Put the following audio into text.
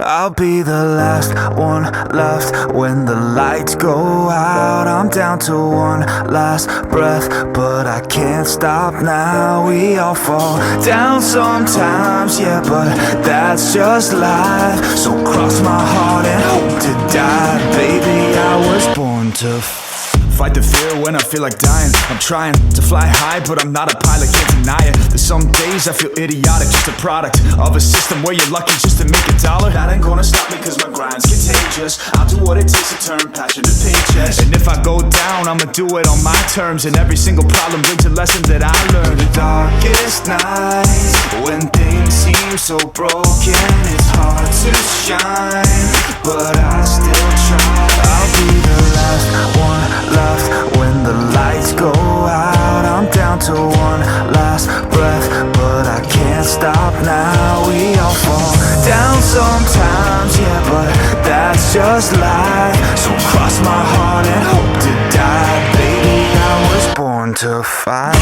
I'll be the last one left when the lights go out. I'm down to one last breath, but I can't stop now. We all fall down sometimes, yeah, but that's just life. So cross my heart and hope to die. Baby, I was born to fight the fear when I feel like dying. I'm trying to fly high, but I'm not a pilot, can't deny it. There's some days I feel idiotic, just a product of a system where you're lucky just to make a dollar. That ain't gonna stop me cause my grind's contagious. I'll do what it takes to turn passion to paychecks. And if I go down, I'ma do it on my terms. And every single problem brings a lesson that I learned. The darkest nights, when things seem so broken, it's hard to shine, but I still try. I'll be the last one left when the lights go out. I'm down to one last breath, but I can't stop now. We all fall down sometimes, yeah, but that's just life. So cross my heart and hope to die. Baby, I was born to fight.